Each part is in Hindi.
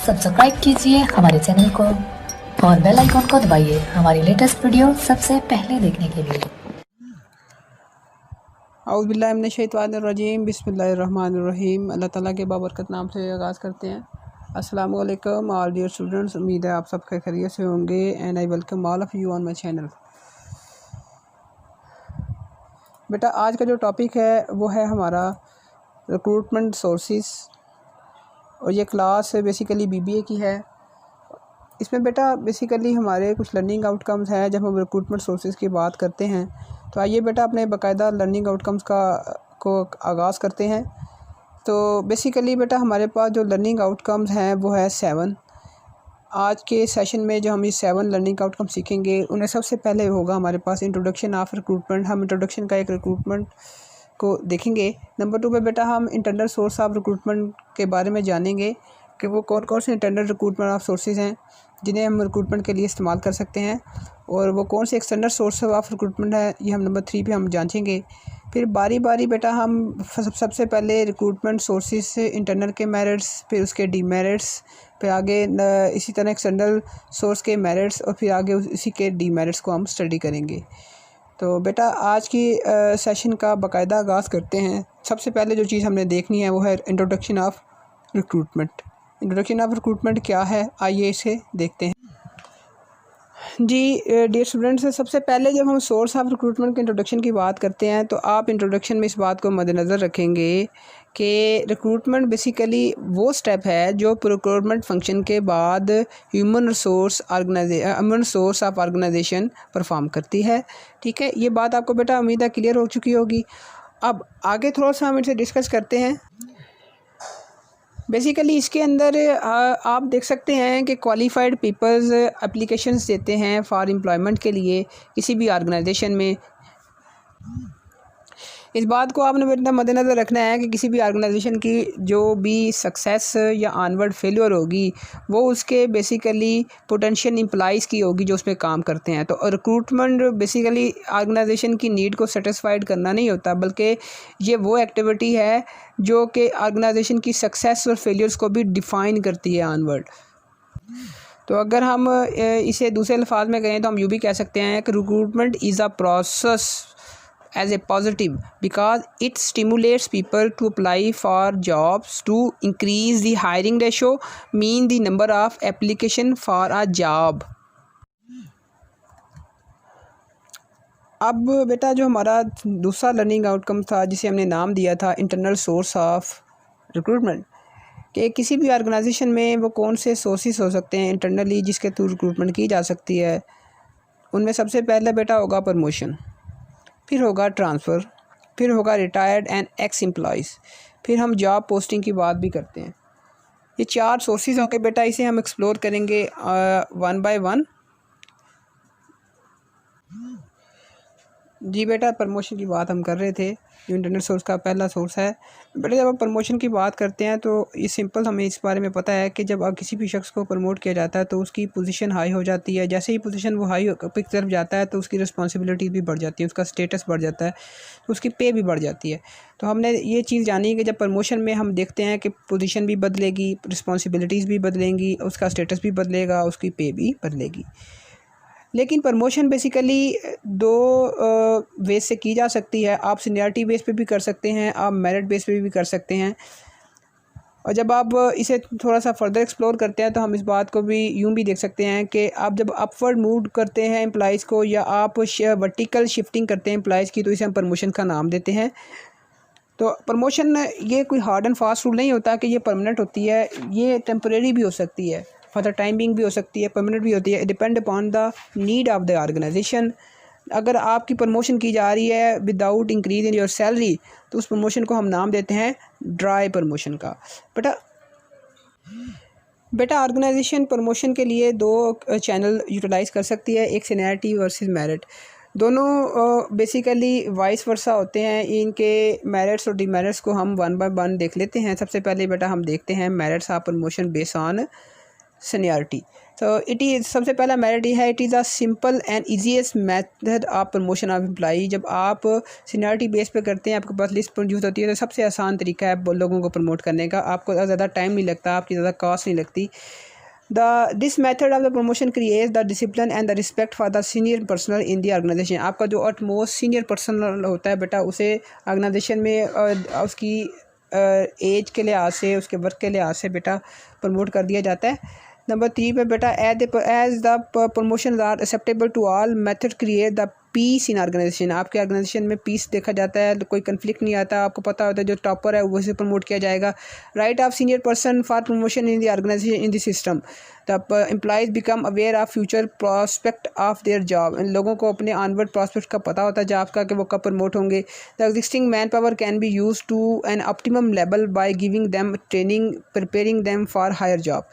सब्सक्राइब कीजिए हमारे चैनल को और बेल आइकन को दबाइए हमारी लेटेस्ट वीडियो सबसे पहले देखने के लिए। औज़ुबिल्लाहि मिनश्शैतानिर्रजीम बिस्मिल्लाहिर्रहमानिर्रहीम। अल्लाह ताला के बाबरकत नाम से आगाज़ करते हैं। अस्सलाम वालेकुम ऑल डियर स्टूडेंट्स, उम्मीद है आप सब खैरियत से होंगे and I welcome all of you on my channel. बेटा आज का जो टॉपिक है वो है हमारा रिक्रूटमेंट सोर्सेस और ये क्लास बेसिकली बीबीए की है। इसमें बेटा बेसिकली हमारे कुछ लर्निंग आउटकम्स हैं। जब हम रिक्रूटमेंट सोर्सेज की बात करते हैं तो आइए बेटा अपने बाकायदा लर्निंग आउटकम्स को आगाज़ करते हैं। तो बेसिकली बेटा हमारे पास जो लर्निंग आउटकम्स हैं वो है 7। आज के सेशन में जो हम ये 7 लर्निंग आउटकम सीखेंगे उनमें सबसे पहले होगा हमारे पास इंट्रोडक्शन ऑफ रिक्रूटमेंट। हम इंट्रोडक्शन का एक रिक्रूटमेंट को देखेंगे। नंबर 2 पे बेटा हम इंटरनल सोर्स ऑफ रिक्रूटमेंट के बारे में जानेंगे कि वो कौन कौन से इंटरनल रिक्रूटमेंट ऑफ सोर्सेज हैं जिन्हें हम रिक्रूटमेंट के लिए इस्तेमाल कर सकते हैं और वो कौन से एक्सटर्नल सोर्स ऑफ रिक्रूटमेंट है, ये हम नंबर 3 पे हम जांचेंगे। फिर बारी बारी बेटा हम सबसे पहले रिक्रूटमेंट सोर्सेज से इंटरनल के मेरिट्स, फिर उसके डीमेरिट्स, फिर आगे इसी तरह एक्सटर्नल सोर्स के मेरिट्स और फिर आगे इसी के डीमेरिट्स को हम स्टडी करेंगे। तो बेटा आज की सेशन का बाकायदा आगाज़ करते हैं। सबसे पहले जो चीज़ हमने देखनी है वो है introduction of recruitment. Introduction of recruitment क्या है, आइए इसे देखते हैं। जी डियर स्टूडेंट्स, सबसे पहले जब हम सोर्स ऑफ रिक्रूटमेंट के इंट्रोडक्शन की बात करते हैं तो आप इंट्रोडक्शन में इस बात को मद्देनज़र रखेंगे कि रिक्रूटमेंट बेसिकली वो स्टेप है जो प्रोक्योरमेंट फंक्शन के बाद human source of organisation perform करती है। ठीक है, ये बात आपको बेटा उम्मीद है क्लियर हो चुकी होगी। अब आगे थोड़ा सा हम इसे डिस्कस करते हैं। बेसिकली इसके अंदर आप देख सकते हैं कि क्वालिफाइड पीपल्स एप्लीकेशंस देते हैं फॉर एम्प्लॉयमेंट के लिए किसी भी ऑर्गेनाइजेशन में। इस बात को आपने बेटा मद्देनज़र रखना है कि किसी भी ऑर्गेनाइजेशन की जो भी सक्सेस या ऑनवर्ड फेलियर होगी वो उसके बेसिकली पोटेंशियल एम्प्लॉइज़ की होगी जो उसमें काम करते हैं। तो रिक्रूटमेंट बेसिकली ऑर्गेनाइजेशन की नीड को सेटिस्फाइड करना नहीं होता, बल्कि ये वो एक्टिविटी है जो कि ऑर्गेनाइजेशन की सक्सेस और फेलियर्स को भी डिफ़ाइन करती है ऑनवर्ड। तो अगर हम इसे दूसरे अल्फाज में कहें तो हम यूँ भी कह सकते हैं कि recruitment is a process as a positive because it stimulates people to apply for jobs to increase the hiring ratio, mean the number of application for a job। अब बेटा जो हमारा दूसरा लर्निंग आउटकम था जिसे हमने नाम दिया था इंटरनल सोर्स ऑफ रिक्रूटमेंट, कि किसी भी ऑर्गेनाइजेशन में वो कौन से सोर्सेस हो सकते हैं इंटरनली जिसके थ्रू रिक्रूटमेंट की जा सकती है। उनमें सबसे पहले बेटा होगा प्रमोशन, फिर होगा ट्रांसफ़र, फिर होगा रिटायर्ड एंड एक्स एम्प्लॉइज़, फिर हम जॉब पोस्टिंग की बात भी करते हैं। ये 4 सोर्सेज होंगे बेटा, इसे हम एक्सप्लोर करेंगे वन बाय वन। जी बेटा प्रमोशन की बात हम कर रहे थे जो इंटरनल सोर्स का पहला सोर्स है। बेटा जब हम प्रमोशन की बात करते हैं तो ये सिंपल हमें इस बारे में पता है कि जब किसी भी शख्स को प्रमोट किया जाता है तो उसकी पोजीशन हाई हो जाती है। जैसे ही पोजीशन वो हाई की तरफ जाता है तो उसकी रिस्पॉन्सिबिलिटी भी बढ़ जाती है, उसका स्टेटस बढ़ जाता है, तो उसकी पे भी बढ़ जाती है। तो हमने ये चीज़ जानी कि जब प्रमोशन में हम देखते हैं कि पोजीशन भी बदलेगी, रिस्पॉन्सिबिलिटीज़ भी बदलेंगी, उसका स्टेटस भी बदलेगा, उसकी पे भी बदलेगी। लेकिन प्रमोशन बेसिकली 2 वेज से की जा सकती है। आप सीनियरिटी बेस पे भी कर सकते हैं, आप मेरिट बेस पे भी कर सकते हैं। और जब आप इसे थोड़ा सा फर्दर एक्सप्लोर करते हैं तो हम इस बात को भी यूँ भी देख सकते हैं कि आप जब अपवर्ड मूव करते हैं एम्प्लॉइज़ को या आप वर्टिकल शिफ्टिंग करते हैं एम्प्लॉइज़ की, तो इसे हम प्रमोशन का नाम देते हैं। तो प्रमोशन ये कोई हार्ड एंड फास्ट रूल नहीं होता कि ये परमानेंट होती है, ये टेम्परेरी भी हो सकती है, फॉर द टाइम बिंग भी हो सकती है, परमानेंट भी होती है। Depend upon the need of the organisation. अगर आपकी प्रमोशन की जा रही है without increase in your salary तो उस प्रमोशन को हम नाम देते हैं ड्राई प्रमोशन का। बेटा ऑर्गेनाइजेशन प्रमोशन के लिए 2 चैनल यूटिलाइज़ कर सकती है, एक सीनियरिटी वर्सेस मेरिट। दोनों बेसिकली वाइस वर्सा होते हैं। इनके मेरिट्स और डीमेरिट्स को हम वन बाय वन देख लेते हैं। सबसे पहले बेटा हम देखते हैं merits of promotion base on seniority. तो इट इज़ सबसे पहला मेरिट है, it is a simple and easiest method of promotion of employee. जब आप सीनियरिटी बेस पे करते हैं, आपके पास लिस्ट प्रोड्यूस होती है, तो सबसे आसान तरीका है लोगों को प्रमोट करने का। आपको ज़्यादा टाइम नहीं लगता, आपकी ज़्यादा कॉस्ट नहीं लगती। This method of the promotion creates the discipline and the respect for the senior personal in the organisation. आपका जो मोस्ट सीनियर पर्सनल होता है बेटा, उसे ऑर्गेनाइजेशन में उसकी एज के लिहाज से, उसके वर्क के लिहाज से बेटा प्रमोट कर दिया जाता है। नंबर 3 पे बेटा, as the promotion are acceptable to all method create the peace in organisation. आपके ऑर्गेनाइजेशन में पीस देखा जाता है, कोई कन्फ्लिक्ट नहीं आता। आपको पता होता है जो टॉपर है वैसे प्रमोट किया जाएगा। Right of senior person for promotion in the organisation in the system. The employees become aware of future prospect of their job. लोगों को अपने ऑनवर्ड प्रॉस्पेक्ट का पता होता है जॉब का, कि वो कब प्रमोट होंगे। The existing man power can be use to an optimum level by giving them training, preparing them for higher job.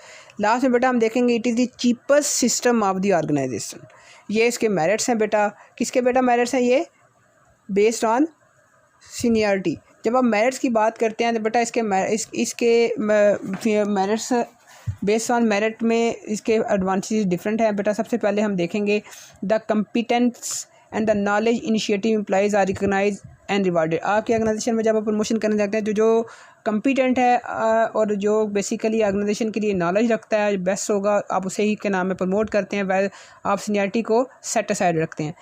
Last में बेटा हम देखेंगे, it is the cheapest system of the organisation. ये इसके मेरिट्स हैं बेटा। किसके बेटा मेरिट्स हैं? ये बेस्ड ऑन सीनियरिटी। जब आप मेरिट्स की बात करते हैं तो बेटा इसके मेरिट्स बेस्ड ऑन मेरिट में इसके एडवांटेजेस डिफरेंट हैं बेटा। सबसे पहले हम देखेंगे, the competence and the knowledge initiative employees are recognise and rewarded. आपके ऑर्गेनाइजेशन में जब आप प्रमोशन करने जाते हैं, जो कम्पिटेंट है और जो बेसिकली ऑर्गेनाइजेशन के लिए नॉलेज रखता है, बेस्ट होगा, आप उसे ही के नाम में प्रमोट करते हैं। वह आप सीनियरिटी को सेट असाइड रखते हैं।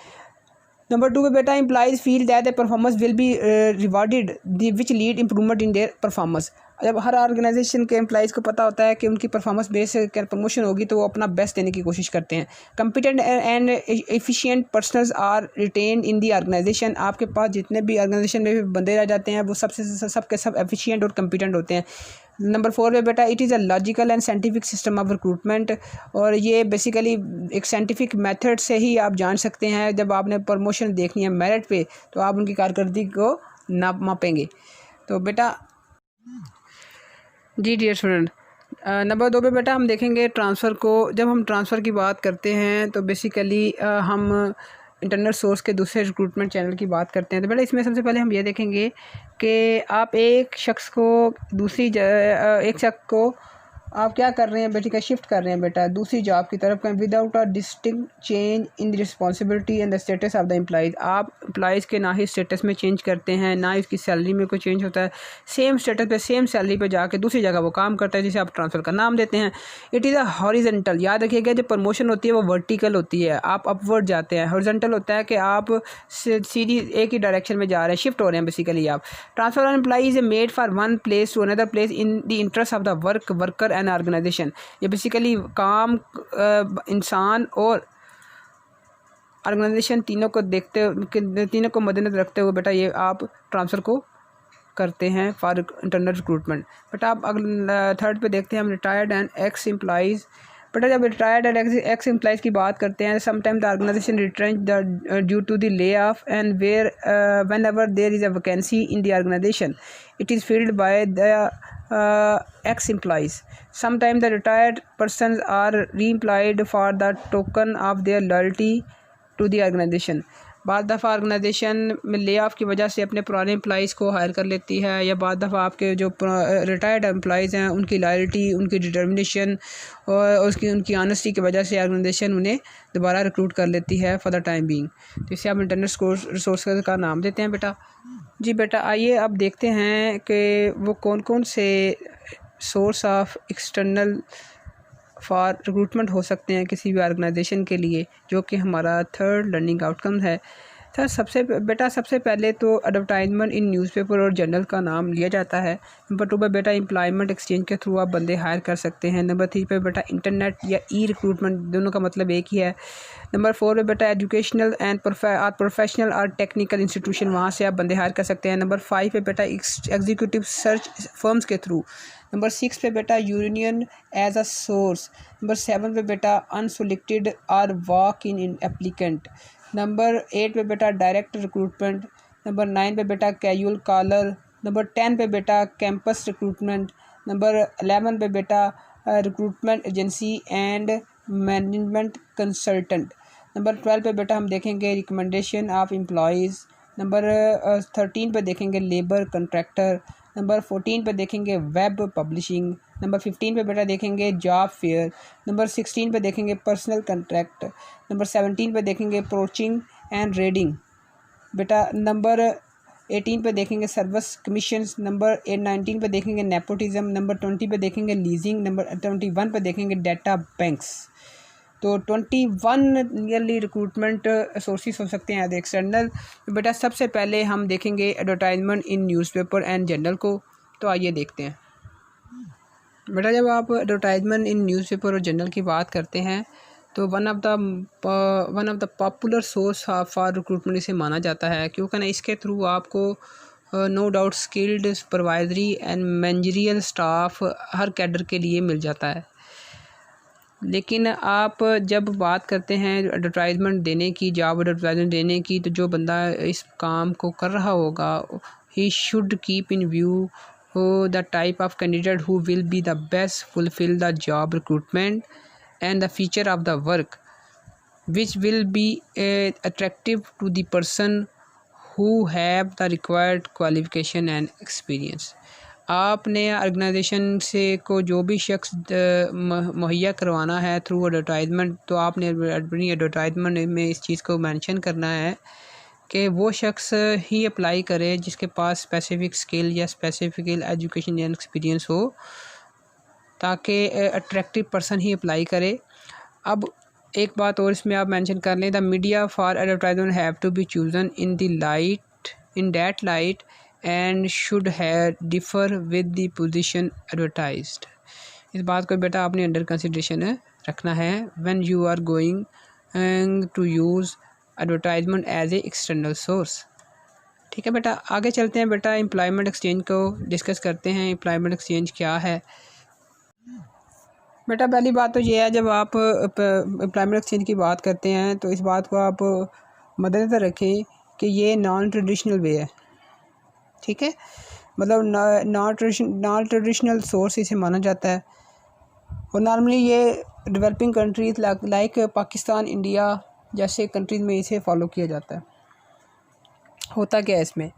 नंबर 2 पे बेटा, employees feel that the performance will be rewarded which lead improvement in their performance. जब हर ऑर्गेनाइजेशन के एम्प्लॉइज़ को पता होता है कि उनकी परफॉर्मेंस बेस कर प्रमोशन होगी, तो वो अपना बेस्ट देने की कोशिश करते हैं। Competent and efficient personnels are retain in the organisation. आपके पास जितने भी ऑर्गेनाइजेशन में भी बंदे रह जाते हैं, वो सबके सब एफिशिएंट और कम्पिटेंट होते हैं। नंबर 4 पे बेटा, it is a logical and scientific system of recruitment. और ये बेसिकली एक साइंटिफिक मेथड से ही आप जान सकते हैं। जब आपने प्रमोशन देखनी है मेरिट पे, तो आप उनकी कारकर्दगी को मापेंगे। तो बेटा जी डियर स्टूडेंट, नंबर 2 पे बेटा हम देखेंगे ट्रांसफ़र को। जब हम ट्रांसफ़र की बात करते हैं तो बेसिकली हम इंटरनल सोर्स के दूसरे रिक्रूटमेंट चैनल की बात करते हैं। तो बेटा इसमें सबसे पहले हम ये देखेंगे कि आप एक शख्स को आप क्या कर रहे हैं बेटा, शिफ्ट कर रहे हैं बेटा दूसरी जॉब की तरफ without a distinct change in the responsibility and the status of the employees. आप एम्प्लॉइज़ के ना ही स्टेटस में चेंज करते हैं, ना ही इसकी सैलरी में कोई चेंज होता है। सेम स्टेटस पे सेम सैलरी पे जाके दूसरी जगह वो काम करता है, जिसे आप ट्रांसफ़र का नाम देते हैं। It is a horizontal. याद रखिएगा, जब प्रमोशन होती है वो वर्टिकल होती है, आप अपवर्ड जाते हैं। हॉरिजेंटल होता है कि आप सीधी एक ही डायरेक्शन में जा रहे हैं, शिफ्ट हो रहे हैं बेसिकली आप। Transfer of employee is made for one place to another place in the interest of the worker and organisation. ये बेसिकली काम इंसान और ऑर्गेनाइजेशन तीनों को मद्देनजर रखते हुए बेटा ये आप ट्रांसफ़र को करते हैं फॉर इंटरनल रिक्रूटमेंट। बेटा आप अगले 3rd पे देखते हैं हम, रिटायर्ड एंड एक्स एम्प्लॉइज़। बेटा जब रिटायर्ड एंड एक्स एम्प्लॉइज़ की बात करते हैं, sometime the organisation retrench due to the lay off and whenever there is a vacancy in the organisation, it is filled by the ex-employees. Sometimes the retired persons are re-employed for the token of their loyalty to the organization. बाद दफ़ा ऑर्गेनाइजेशन में ले ऑफ की वजह से अपने पुराने एम्प्लॉइज़ को हायर कर लेती है, या बाद दफ़ा आपके जो रिटायर्ड एम्प्लॉइज़ हैं उनकी लॉयल्टी, उनकी डिटर्मिनेशन और उनकी ऑनेस्टी की वजह से ऑर्गेनाइजेशन उन्हें दोबारा रिक्रूट कर लेती है फॉर द टाइम बीइंग। तो इसे आप इंटरनल रिसोर्स का नाम देते हैं बेटा। जी बेटा आइए अब देखते हैं कि वो कौन कौन से source of external for recruitment हो सकते हैं किसी भी ऑर्गेनाइजेशन के लिए, जो कि हमारा 3rd लर्निंग आउटकम है। सर सबसे पहले तो एडवर्टाइजमेंट इन न्यूज़पेपर और जर्नल का नाम लिया जाता है। नंबर 2 पे बेटा एम्प्लॉयमेंट एक्सचेंज के थ्रू आप बंदे हायर कर सकते हैं। नंबर 3 पे बेटा इंटरनेट या रिक्रूटमेंट, दोनों का मतलब एक ही है। नंबर 4 पे बेटा एजुकेशनल एंड प्रोफेशनल और टेक्निकल इंस्टीट्यूशन, वहाँ से आप बंदे हायर कर सकते हैं। नंबर 5 पे बेटा एग्जीक्यूटिव सर्च फर्म्स के थ्रू। नंबर 6 पे बेटा union as a source. Number 7 पे बेटा अनसोलिक्टेड और वॉक इन एप्लीकेंट। नंबर 8 पे बेटा डायरेक्ट रिक्रूटमेंट। नंबर 9 पे बेटा कैजुअल कॉलर। नंबर 10 पे बेटा कैंपस रिक्रूटमेंट। नंबर 11 पे बेटा recruitment agency and management consultant. Number 12 पे बेटा हम देखेंगे रिकमेंडेशन ऑफ एम्प्लॉयज़। नंबर 13 पे देखेंगे लेबर कंट्रैक्टर। नंबर 14 पे देखेंगे वेब पब्लिशिंग। नंबर 15 पे बेटा देखेंगे जॉब फेयर। नंबर 16 पे देखेंगे पर्सनल कंट्रैक्ट। नंबर 17 पे देखेंगे अप्रोचिंग एंड रेडिंग। बेटा नंबर 18 पे देखेंगे सर्विस कमीशंस। नंबर 19 पे देखेंगे नेपोटिज्म। नंबर 20 पे देखेंगे लीजिंग। नंबर 21 पे देखेंगे डाटा बैंक्स। तो 21 नियरली रिक्रूटमेंट सोर्सेस हो सकते हैं एज एक्सटर्नल। बेटा सबसे पहले हम देखेंगे advertisement in newspaper and journal को। तो आइए देखते हैं। बेटा जब आप एडवर्टाइजमेंट इन न्यूज़पेपर और जर्नल की बात करते हैं तो one of the popular source for recruitment इसे माना जाता है, क्योंकि ना इसके थ्रू आपको no doubt skilled supervisory and managerial staff हर कैडर के लिए मिल जाता है। लेकिन आप जब बात करते हैं एडवर्टाइजमेंट देने की, जॉब एडवर्टाइजमेंट देने की, तो जो बंदा इस काम को कर रहा होगा he should keep in view the type of candidate who will be the best fulfill the job recruitment and the feature of the work which will be attractive to the person who have the required qualification and experience। आपने ऑर्गेनाइजेशन से को जो भी शख्स मुहैया करवाना है थ्रू एडवर्टाइजमेंट, तो आपने अपनी एडवर्टाइजमेंट में इस चीज़ को मेंशन करना है कि वो शख्स ही अप्लाई करे जिसके पास स्पेसिफ़िक स्किल या स्पेसिफ़िक एजुकेशन एंड एक्सपीरियंस हो, ताकि अट्रैक्टिव पर्सन ही अप्लाई करे। अब एक बात और इसमें आप मेंशन कर लें, the media for advertisement have to be chosen in that light and should have differ with the position advertised. इस बात को बेटा आपने अंडर कंसिडरेशन रखना है when you are going to use advertisement as a external source. ठीक है बेटा, आगे चलते हैं। बेटा एम्प्लॉयमेंट एक्सचेंज को डिस्कस करते हैं। एम्प्लॉयमेंट एक्सचेंज क्या है? बेटा पहली बात तो ये है, जब आप एम्प्लॉयमेंट एक्सचेंज की बात करते हैं तो इस बात को आप मद्देनज़र रखें कि ये नॉन ट्रेडिशनल वे है। ठीक है, मतलब नॉन ट्रेडिशनल सोर्स इसे माना जाता है। और नॉर्मली ये developing countries like Pakistan, India जैसे कंट्रीज़ में इसे फॉलो किया जाता है। होता क्या है इसमें?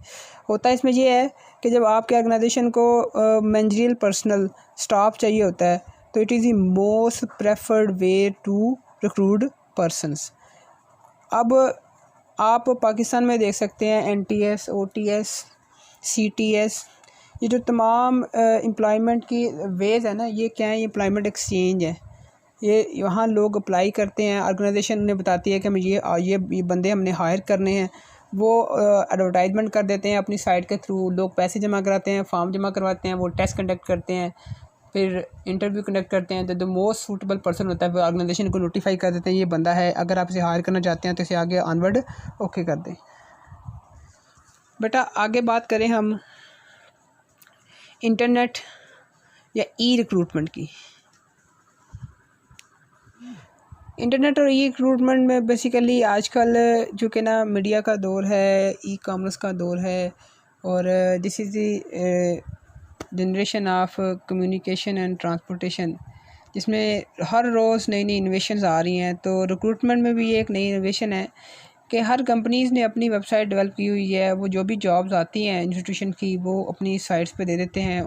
होता इसमें ये है कि जब आपके ऑर्गेनाइजेशन को मैनेजरियल पर्सनल स्टाफ चाहिए होता है तो it is the most preferred way to recruit persons. अब आप पाकिस्तान में देख सकते हैं NTS, OTS, CTS, ये जो तमाम एम्प्लॉयमेंट की वेज है ना, ये क्या है? ये एम्प्लॉयमेंट एक्सचेंज है। ये यहाँ लोग अप्लाई करते हैं, ऑर्गेनाइजेशन उन्हें बताती है कि मुझे ये बंदे हमने हायर करने हैं। वो एडवर्टाइजमेंट कर देते हैं अपनी साइट के थ्रू, लोग पैसे जमा कराते हैं, फॉर्म जमा करवाते हैं, वो टेस्ट कंडक्ट करते हैं, फिर इंटरव्यू कंडक्ट करते हैं। तो द मोस्ट सूटेबल पर्सन होता है वो ऑर्गेनाइजेशन को नोटिफाई कर देते हैं ये बंदा है, अगर आप इसे हायर करना चाहते हैं तो इसे आगे ऑनवर्ड ओके कर दें। बेटा आगे बात करें हम इंटरनेट या ई रिक्रूटमेंट की। इंटरनेट और ई रिक्रूटमेंट में बेसिकली आजकल जो कि ना मीडिया का दौर है, ई कॉमर्स का दौर है, और this is the generation of communication and transportation, जिसमें हर रोज़ नई नई इनोवेशंस आ रही हैं। तो रिक्रूटमेंट में भी एक नई इनोवेशन है कि हर कंपनीज़ ने अपनी वेबसाइट डेवलप की हुई है। वो जो भी जॉब्स आती हैं इंस्टीट्यूशन की वो अपनी साइट्स पे दे देते हैं।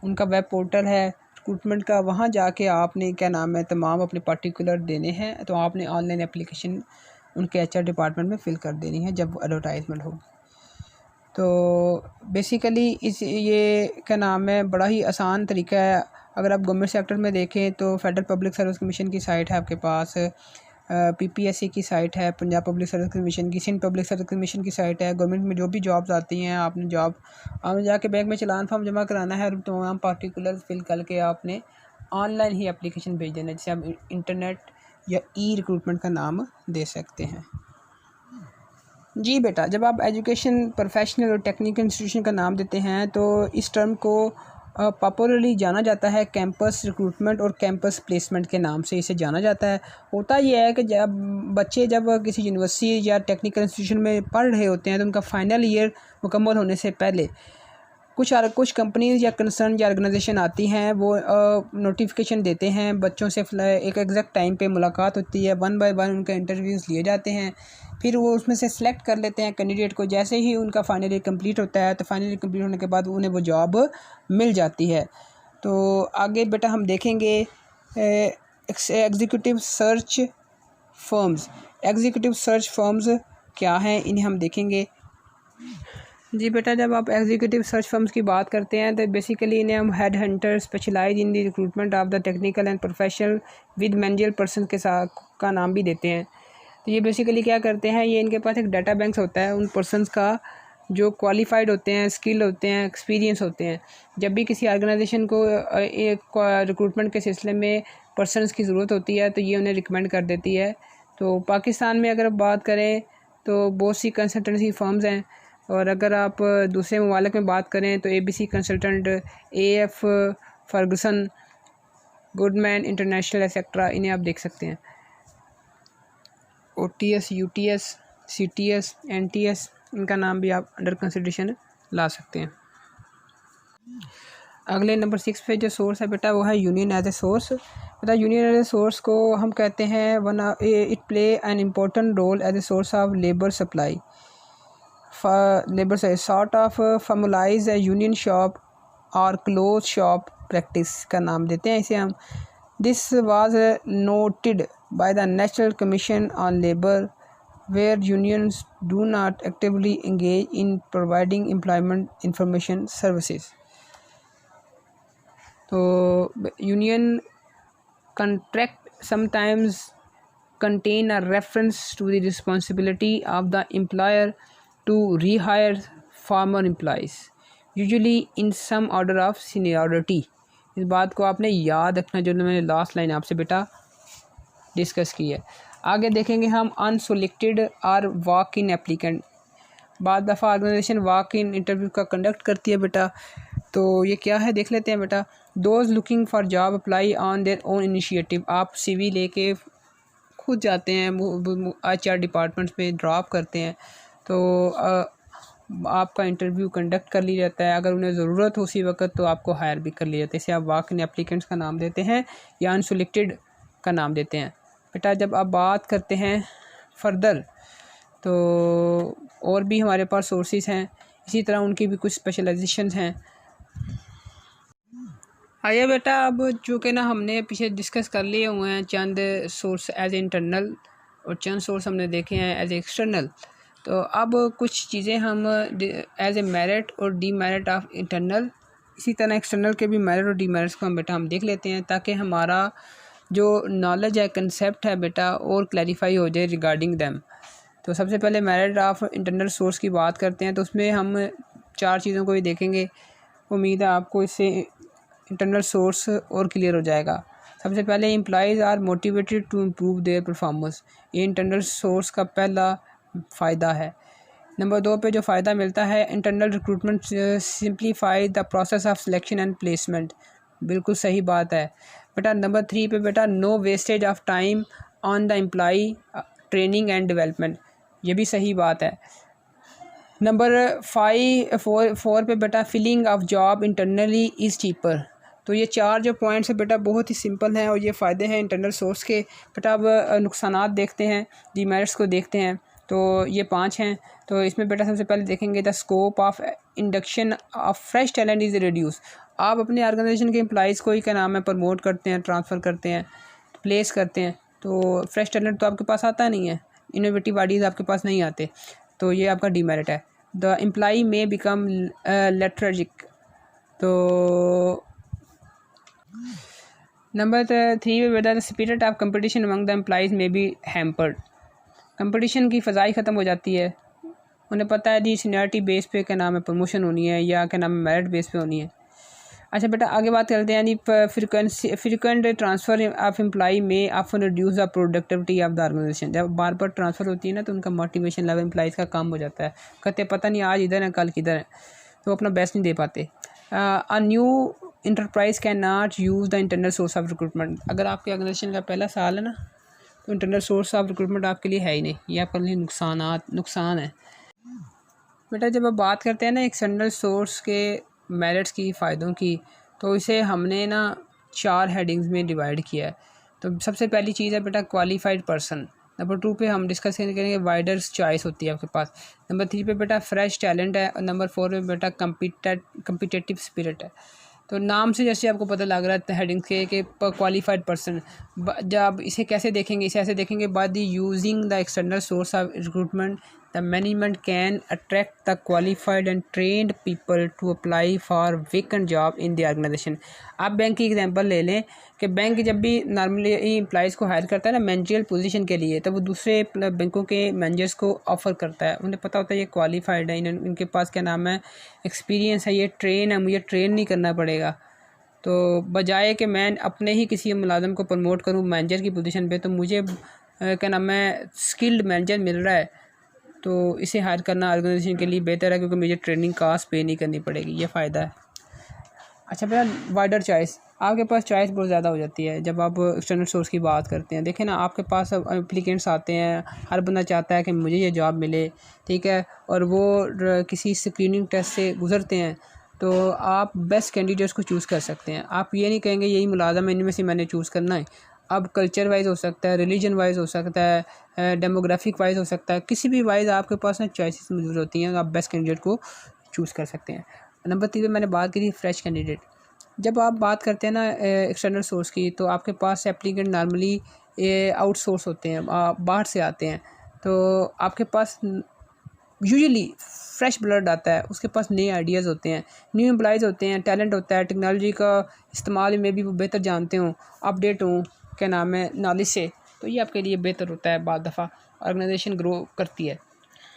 उनका वेब पोर्टल है रिक्रूटमेंट का, वहाँ जाके आपने क्या नाम है तमाम अपने पर्टिकुलर देने हैं, तो आपने ऑनलाइन एप्लीकेशन उनके HR डिपार्टमेंट में फ़िल कर देनी है जब एडवर्टाइजमेंट होगी। तो बेसिकली ये क्या नाम है बड़ा ही आसान तरीका है। अगर आप गवर्नमेंट सेक्टर में देखें तो फेडरल पब्लिक सर्विस कमीशन की साइट है आपके पास, PPSC की साइट है, पंजाब पब्लिक सर्विस कमीशन की, सिंध पब्लिक सर्विस कमीशन की साइट है। गवर्नमेंट में जो भी जॉब्स आती हैं आपने जाके बैंक में चलान फॉर्म जमा कराना है और तमाम पार्टिकुलर फिल करके आपने ऑनलाइन ही एप्लीकेशन भेज देना है, जिसे आप इंटरनेट या ई रिक्रूटमेंट का नाम दे सकते हैं। जी बेटा, जब आप एजुकेशन प्रोफेशनल और टेक्निकल इंस्टीट्यूशन का नाम देते हैं तो इस टर्म को पॉपुलरली जाना जाता है कैंपस रिक्रूटमेंट और कैंपस प्लेसमेंट के नाम से इसे जाना जाता है। होता यह है कि जब बच्चे किसी यूनिवर्सिटी या टेक्निकल इंस्टीट्यूशन में पढ़ रहे होते हैं तो उनका फाइनल ईयर मुकम्मल होने से पहले कुछ कंपनीज़ या कंसर्न या ऑर्गेनाइजेशन आती हैं, वो नोटिफिकेशन देते हैं बच्चों से। एक एग्जैक्ट टाइम पे मुलाकात होती है, 1 बाय 1 उनके इंटरव्यूज़ लिए जाते हैं, फिर वो उसमें से सिलेक्ट कर लेते हैं कैंडिडेट को। जैसे ही उनका फाइनल ईयर कंप्लीट होता है तो फाइनल ईयर कंप्लीट होने के बाद उन्हें वो जॉब मिल जाती है। तो आगे बेटा हम देखेंगे executive search firms. Executive search firms क्या हैं, इन्हें हम देखेंगे। जी बेटा, जब आप एग्जीक्यूटिव सर्च फर्म्स की बात करते हैं तो बेसिकली इन्हें हम head hunter specialise in the recruitment of the technical and professional with manager person के साथ का नाम भी देते हैं। तो ये बेसिकली क्या करते हैं, ये इनके पास एक डाटा बैंक होता है उन पर्सनस का जो क्वालिफाइड होते हैं, स्किल होते हैं, एक्सपीरियंस होते हैं। जब भी किसी ऑर्गेनाइजेशन को एक रिक्रूटमेंट के सिलसिले में पर्सनस की ज़रूरत होती है तो ये उन्हें रिकमेंड कर देती है। तो पाकिस्तान में अगर बात करें तो बहुत सी कंसल्टेंसी फर्म्स हैं, और अगर आप दूसरे ममालिक में बात करें तो ABC consultant, AF Ferguson, Goodman international etcetera, इन्हें आप देख सकते हैं। OTS, UTS, CTS, NTS, इनका नाम भी आप अंडर कंसिडरेशन ला सकते हैं। अगले नंबर 6 पे जो सोर्स है बेटा वो है यूनियन एज ए सोर्स। बेटा यूनियन एज ए सोर्स को हम कहते हैं it play an important role as a source of labour supply. Labour से sort of formalise a union shop और क्लोथ शॉप प्रैक्टिस का नाम देते हैं इसे हम। This was noted by the national commission on labour where unions do not actively engage in providing employment information services. So union contract sometimes contain a reference to the responsibility of the employer to rehire former employees, usually in some order of seniority. इस बात को आपने याद रखना जो मैंने लास्ट लाइन आपसे बेटा डिस्कस की है। आगे देखेंगे हम अनसोलिक्टेड और वॉक इन एप्लीकेंट। बाद दफ़ा ऑर्गेनाइजेशन वॉक इन इंटरव्यू का कंडक्ट करती है बेटा, तो ये क्या है देख लेते हैं बेटा। Those looking for job apply on their own initiative. आप CV लेके खुद जाते हैं, HR डिपार्टमेंट्स में ड्रॉप करते हैं, तो आपका इंटरव्यू कंडक्ट कर लिया जाता है। अगर उन्हें ज़रूरत हो उसी वक्त तो आपको हायर भी कर लिया जाता है। इसे आप वॉक इन एप्लीकेंट्स का नाम देते हैं या अनसोलिक्टेड का नाम देते हैं। बेटा जब आप बात करते हैं फर्दर तो और भी हमारे पास सोर्सेज हैं, इसी तरह उनकी भी कुछ स्पेशलाइजेशंस हैं। आइए बेटा, अब चूँकि ना हमने पीछे डिस्कस कर लिए हुए हैं चंद सोर्स एज इंटरनल और चंद सोर्स हमने देखे हैं एज एक्सटर्नल, तो अब कुछ चीज़ें हम एज ए मेरिट और डीमेरिट ऑफ इंटरनल, इसी तरह एक्सटर्नल के भी मेरिट और डीमेरिट्स को हम बेटा हम देख लेते हैं, ताकि हमारा जो नॉलेज है, कंसेप्ट है बेटा, और क्लैरिफाई हो जाए रिगार्डिंग दैम। तो सबसे पहले मेरिट ऑफ इंटरनल सोर्स की बात करते हैं, तो उसमें हम 4 चीज़ों को भी देखेंगे। उम्मीद है आपको इससे इंटरनल सोर्स और क्लियर हो जाएगा। सबसे पहले employees are motivated to improve their performance. ये इंटरनल सोर्स का पहला फ़ायदा है। नंबर 2 पे जो फ़ायदा मिलता है, internal recruitment simplify the process of selection and placement. बिल्कुल सही बात है बेटा। नंबर 3 पे बेटा no wastage of time on the employee training and development, ये भी सही बात है। नंबर 4 पे बेटा filling of job internally is cheaper. तो ये 4 जो पॉइंट्स है बेटा बहुत ही सिंपल हैं और ये फ़ायदे हैं इंटरनल सोर्स के। बेटा अब नुकसानात देखते हैं, डीमेरिट्स को देखते हैं। तो ये 5 हैं। तो इसमें बेटा सबसे पहले देखेंगे the scope of induction of fresh talent is reduce. आप अपने ऑर्गेनाइजेशन के एम्प्लॉइज़ को ही क्या नाम है प्रमोट करते हैं, ट्रांसफ़र करते हैं, प्लेस करते हैं, तो फ्रेश टैलेंट तो आपके पास आता नहीं है, इनोवेटिव आइडियाज़ आपके पास नहीं आते, तो ये आपका डीमेरिट है। द एम्प्लॉई में बिकम लेथर्जिक। तो नंबर 3 में बेटा the spirit of competition among the employees में बी हैम्पर्ड। कंपटीशन की फ़ज़ाई ख़त्म हो जाती है, उन्हें पता है जी सीनियरिटी बेस पे क्या नाम है प्रमोशन होनी है या क्या नाम है मेरिट बेस पे होनी है। अच्छा बेटा आगे बात करते हैं, यानी frequent transfer of employee may often reduce the productivity of the organisation. जब बार बार ट्रांसफ़र होती है ना तो उनका मोटिवेशन लेवल एम्प्लॉइज़ का कम हो जाता है, कहते पता नहीं आज इधर है कल किधर है, तो अपना बेस्ट नहीं दे पाते। A new enterprise can not use the internal source of recruitment. अगर आपके ऑर्गेनाइजेशन का पहला साल है ना तो इंटरनल सोर्स ऑफ रिक्रूटमेंट आपके लिए है ही नहीं, ये आपके लिए नुकसान है। बेटा जब आप बात करते हैं ना एक्सटर्नल सोर्स के मेरिट्स की, फ़ायदों की, तो इसे हमने ना 4 हेडिंग्स में डिवाइड किया है। तो सबसे पहली चीज़ है बेटा क्वालिफाइड पर्सन। नंबर 2 पे हम डिस्कस करेंगे वाइडर चॉइस होती है आपके पास। नंबर 3 पे बेटा फ्रेश टैलेंट है और नंबर 4 पे बेटा कम्पिटेटिव स्पिरिट है। तो नाम से जैसे आपको पता लग रहा है हेडिंग के कि क्वालिफाइड पर्सन, जब इसे कैसे देखेंगे, इसे ऐसे देखेंगे by the using the external source of recruitment the management can attract the qualified and trained people to apply for vacant job in the organisation. आप बैंक की एग्जांपल ले लें कि बैंक जब भी नॉर्मली एम्प्लॉइज़ को हायर करता है ना मैनेजरियल पोजीशन के लिए, तो वो दूसरे बैंकों के मैनेजर्स को ऑफ़र करता है। उन्हें पता होता है ये क्वालिफाइड है, इनके पास क्या नाम है एक्सपीरियंस है, ये ट्रेन है, मुझे ट्रेन नहीं करना पड़ेगा। तो बजाय कि मैं अपने ही किसी मुलाजम को प्रमोट करूँ मैनेजर की पोजीशन पे, तो मुझे क्या नाम है स्किल्ड मैनेजर मिल रहा है, तो इसे हायर करना ऑर्गेनाइजेशन के लिए बेहतर है, क्योंकि मुझे ट्रेनिंग कास्ट पे नहीं करनी पड़ेगी। ये फ़ायदा है। अच्छा भैया, वाइडर चॉइस, आपके पास चॉइस बहुत ज़्यादा हो जाती है जब आप एक्सटर्नल सोर्स की बात करते हैं। देखें ना, आपके पास अब एप्लीकेंट्स आते हैं, हर बंदा चाहता है कि मुझे ये जॉब मिले, ठीक है, और वो किसी स्क्रीनिंग टेस्ट से गुजरते हैं, तो आप बेस्ट कैंडिडेट्स को चूज़ कर सकते हैं। आप ये नहीं कहेंगे यही मुलाज़म है, इनमें से मैंने चूज़ करना है। अब कल्चर वाइज हो सकता है, रिलीजन वाइज हो सकता है, डेमोग्राफिक वाइज हो सकता है, किसी भी वाइज आपके पास ना चॉइसेस मौजूद होती हैं, आप बेस्ट कैंडिडेट को चूज़ कर सकते हैं। नंबर 3 पे मैंने बात की थी फ्रेश कैंडिडेट। जब आप बात करते हैं ना एक्सटर्नल सोर्स की, तो आपके पास एप्लीकेंट नॉर्मली आउटसोर्स होते हैं, बाहर से आते हैं, तो आपके पास यूजुअली फ्रेश ब्लड आता है, उसके पास नए आइडियाज़ होते हैं, न्यू एम्प्लॉयज़ होते हैं, टैलेंट होता है, टेक्नोलॉजी का इस्तेमाल में भी वो बेहतर जानते हों, अपडेट हों, क्या नाम है नॉलेज से, तो ये आपके लिए बेहतर होता है, बाद दफ़ा ऑर्गेनाइजेशन ग्रो करती है।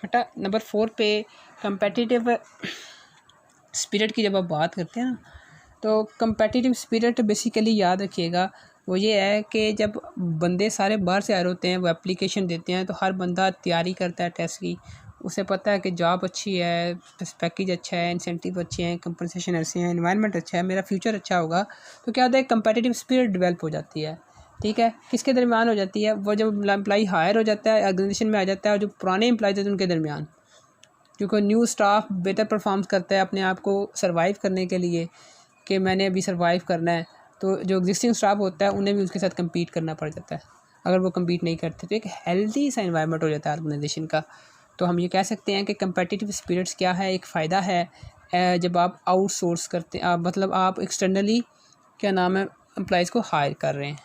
बेटा नंबर 4 पे कंपेटिटिव स्पिरिट की जब आप बात करते हैं ना, तो कंपेटिटिव स्पिरिट बेसिकली याद रखिएगा, वो ये है कि जब बंदे सारे बाहर से आ रहे होते हैं, वो एप्लीकेशन देते हैं, तो हर बंदा तैयारी करता है टेस्ट की, उसे पता है कि जॉब अच्छी है, पैकेज अच्छा है, इंसेंटिव अच्छे हैं, कंपनसेशन अच्छे हैं, एनवायरनमेंट अच्छा है, मेरा फ्यूचर अच्छा होगा, तो क्या होता है कंपेटिटिव स्पिरिट डेवलप हो जाती है। ठीक है, किसके दरमियान हो जाती है? वो जब एम्प्लॉई हायर हो जाता है, ऑर्गेनाइजेशन में आ जाता है, और जो पुराने एम्प्लॉयज़ होते हैं उनके दरमियान, क्योंकि न्यू स्टाफ बेटर परफॉर्म करता है अपने आप को सर्वाइव करने के लिए, कि मैंने अभी सर्वाइव करना है, तो जो एग्जिस्टिंग स्टाफ होता है उन्हें भी उसके साथ कम्पीट करना पड़ जाता है। अगर वो कम्पीट नहीं करते तो एक हेल्दी सा इन्वायरमेंट हो जाता है ऑर्गेनाइजेशन का। तो हम ये कह सकते हैं कि कंपेटिटिव स्पिरिट्स क्या है, एक फ़ायदा है जब आप आउटसोर्स करते हैं, मतलब आप एक्सटर्नली क्या नाम है एम्प्लॉयज़ को हायर कर रहे हैं।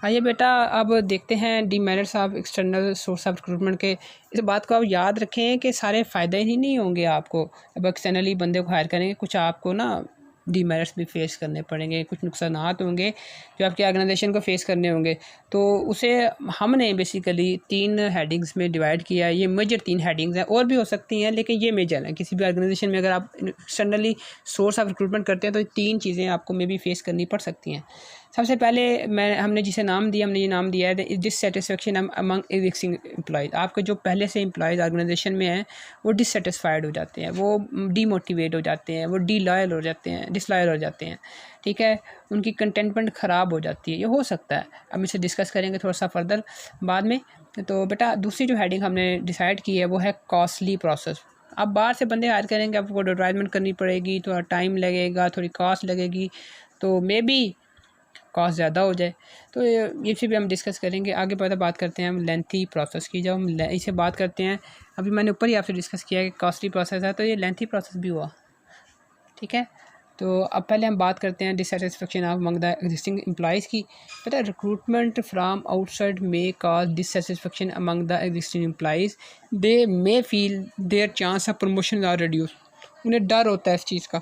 आइए बेटा, अब देखते हैं demerits of external source of recruitment के। इस बात को आप याद रखें कि सारे फ़ायदे ही नहीं होंगे आपको अब एक्सटर्नली बंदे को हायर करेंगे, कुछ आपको ना डीमेरिट्स भी फेस करने पड़ेंगे, कुछ नुकसानात होंगे जो आपके ऑर्गेनाइजेशन को फेस करने होंगे। तो उसे हमने बेसिकली 3 हेडिंग्स में डिवाइड किया है। ये मेजर 3 हेडिंग्स हैं, और भी हो सकती हैं लेकिन ये मेजर हैं। किसी भी ऑर्गेनाइजेशन में अगर आप एक्सटर्नली सोर्स ऑफ रिक्रूटमेंट करते हैं तो 3 चीज़ें आपको मे बी फेस करनी पड़ सकती हैं। सबसे पहले हमने जिसे नाम दिया, हमने ये नाम दिया है डिससेटिस्फेक्शन अमंग एग्जिस्टिंग एम्प्लॉयज़। आपके जो पहले से एम्प्लॉयज़ ऑर्गेनाइजेशन में हैं वो डिससेटिस्फाइड हो जाते हैं, वो डीमोटिवेट हो जाते हैं, वो डिलॉयल हो जाते हैं, डिसलॉयल हो जाते हैं। ठीक है, उनकी कंटेंटमेंट ख़राब हो जाती है, ये हो सकता है। हम इसे डिस्कस करेंगे थोड़ा सा फर्दर बाद में। तो बेटा दूसरी जो हेडिंग हमने डिसाइड की है वो है कॉस्टली प्रोसेस। आप बाहर से बंदे हायर करेंगे, आपको एडवर्टाइजमेंट करनी पड़ेगी, थोड़ा टाइम लगेगा, थोड़ी कॉस्ट लगेगी, तो मे बी कॉस्ट ज़्यादा हो जाए। तो ये भी हम डिस्कस करेंगे आगे। पता बात करते हैं हम लेंथी प्रोसेस की। जब हम इसे बात करते हैं, अभी मैंने ऊपर ही आपसे डिस्कस किया कि कॉस्टली प्रोसेस है, तो ये लेंथी प्रोसेस भी हुआ। ठीक है, तो अब पहले हम बात करते हैं dissatisfaction of among the existing employees की। पता है recruitment from outside may cause dissatisfaction among the existing employees, they may feel their chance of promotion are reduce. उन्हें डर होता है इस चीज़ का,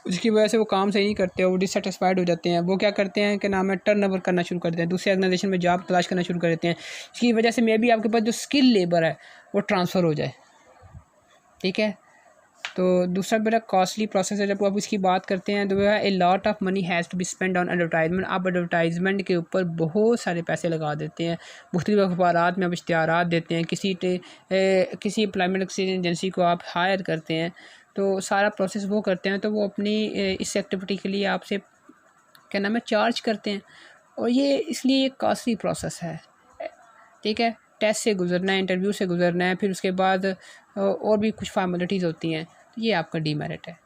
उसकी वजह से वो काम सही नहीं करते, वो डिससेटिस्फाइड हो जाते हैं। वो क्या करते हैं कि नाम है टर्नओवर करना शुरू कर देते हैं, दूसरे ऑर्गेनाइजेशन में जॉब तलाश करना शुरू कर देते हैं। इसकी वजह से मे भी आपके पास जो स्किल लेबर है वो ट्रांसफ़र हो जाए। ठीक है, तो दूसरा बेटा कॉस्टली प्रोसेस है। जब आप इसकी बात करते हैं तो वह a lot of money has to be spend on advertisement. आप एडवर्टाइजमेंट के ऊपर बहुत सारे पैसे लगा देते हैं, मुख्तलिफ अखबारात में आप इश्तिहारात देते हैं, किसी एम्प्लॉयमेंट एजेंसी को आप हायर करते हैं, तो सारा प्रोसेस वो करते हैं, तो वो अपनी इस एक्टिविटी के लिए आपसे क्या नाम है चार्ज करते हैं, और ये इसलिए एक कॉस्टली प्रोसेस है। ठीक है, टेस्ट से गुजरना है, इंटरव्यू से गुजरना है, फिर उसके बाद और भी कुछ फॉर्मेलिटीज़ होती हैं, तो ये आपका डीमेरिट है।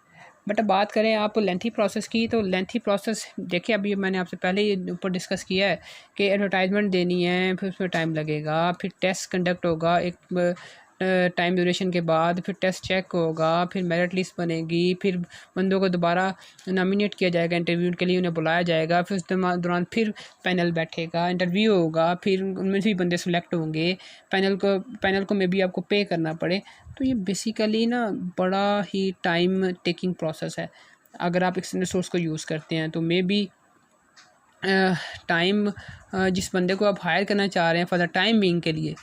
बट अब बात करें आप लेंथी प्रोसेस की, तो लेंथी प्रोसेस देखिए, अभी मैंने आपसे पहले ही ऊपर डिस्कस किया है कि एडवर्टाइजमेंट देनी है, फिर उसमें टाइम लगेगा, फिर टेस्ट कंडक्ट होगा, एक टाइम ड्यूरेशन के बाद फिर टेस्ट चेक होगा, फिर मेरिट लिस्ट बनेगी, फिर बंदों को दोबारा नॉमिनेट किया जाएगा, इंटरव्यू के लिए उन्हें बुलाया जाएगा, फिर उस दौरान फिर पैनल बैठेगा, इंटरव्यू होगा, फिर उनमें से भी बंदे सेलेक्ट होंगे, पैनल को मे भी आपको पे करना पड़े। तो ये बेसिकली ना बड़ा ही टाइम टेकिंग प्रोसेस है। अगर आप एक्सटर्नल सोर्स को यूज़ करते हैं तो मे बी टाइम जिस बंदे को आप हायर करना चाह रहे हैं फॉर द टाइम बीइंग के लिए,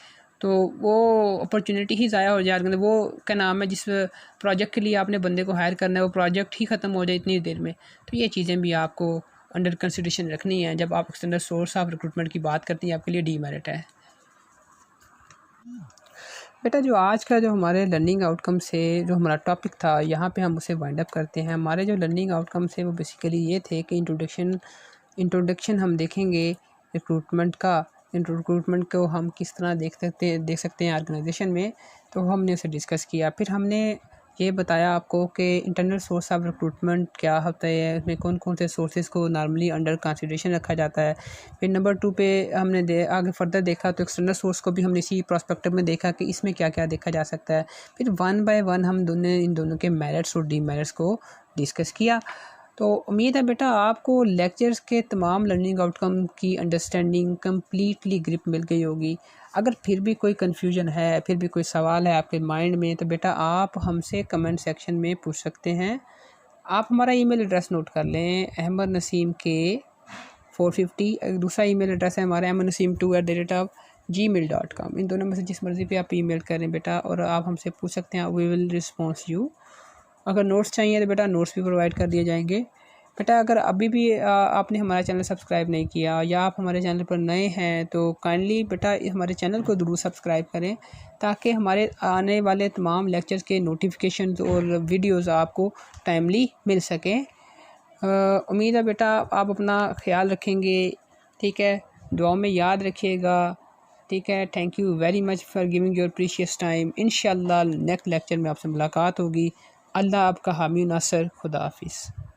तो वो अपॉर्चुनिटी ही ज़ाया हो जाए। मतलब वो क्या नाम है, जिस प्रोजेक्ट के लिए आपने बंदे को हायर करना है वो प्रोजेक्ट ही ख़त्म हो जाए इतनी देर में। तो ये चीज़ें भी आपको अंडर कंसिडरेशन रखनी है जब आप एक्सटर्नल सोर्स ऑफ रिक्रूटमेंट की बात करती हैं, आपके लिए डीमेरिट है। बेटा जो आज का जो हमारे लर्निंग आउटकम से जो हमारा टॉपिक था, यहाँ पे हम उसे वाइंड अप करते हैं। हमारे जो लर्निंग आउटकम से वो बेसिकली ये थे कि इंट्रोडक्शन हम देखेंगे रिक्रूटमेंट का। रिक्रूटमेंट को हम किस तरह देख सकते हैं ऑर्गेनाइजेशन में, तो हमने उसे डिस्कस किया। फिर हमने ये बताया आपको कि इंटरनल सोर्स ऑफ रिक्रूटमेंट क्या होता है, उसमें कौन कौन से सोर्सेज को नॉर्मली अंडर कंसिडरेशन रखा जाता है। फिर नंबर 2 पे हमने आगे फर्दर देखा तो एक्सटर्नल सोर्स को भी हमने इसी प्रोस्पेक्टिव में देखा कि इसमें क्या क्या देखा जा सकता है। फिर 1 बाय 1 हम इन दोनों के मेरिट्स और डीमेरिट्स को डिस्कस किया। तो उम्मीद है बेटा आपको लेक्चर्स के तमाम लर्निंग आउटकम की अंडरस्टैंडिंग कम्प्लीटली ग्रिप मिल गई होगी। अगर फिर भी कोई कन्फ्यूजन है, फिर भी कोई सवाल है आपके माइंड में, तो बेटा आप हमसे कमेंट सेक्शन में पूछ सकते हैं। आप हमारा ईमेल एड्रेस नोट कर लें, ahmednaseem450। दूसरा ईमेल एड्रेस है हमारा ahmednaseem2@gmail.com। इन दोनों में से जिस मर्ज़ी पे आप ईमेल करें बेटा, और आप हमसे पूछ सकते हैं, वी विल रिस्पॉन्स यू। अगर नोट्स चाहिए तो बेटा नोट्स भी प्रोवाइड कर दिए जाएंगे। बेटा अगर अभी भी आपने हमारा चैनल सब्सक्राइब नहीं किया या आप हमारे चैनल पर नए हैं तो काइंडली बेटा हमारे चैनल को ज़रूर सब्सक्राइब करें, ताकि हमारे आने वाले तमाम लेक्चर्स के नोटिफिकेशंस और वीडियोस आपको टाइमली मिल सकें। उम्मीद है बेटा आप अपना ख्याल रखेंगे, ठीक है, दुआओं में याद रखिएगा, ठीक है। Thank you very much for giving your precious time. इंशाल्लाह नेक्स्ट लेक्चर में आपसे मुलाकात होगी। अल्लाह आपका हामी नासर। खुदा हाफिज़।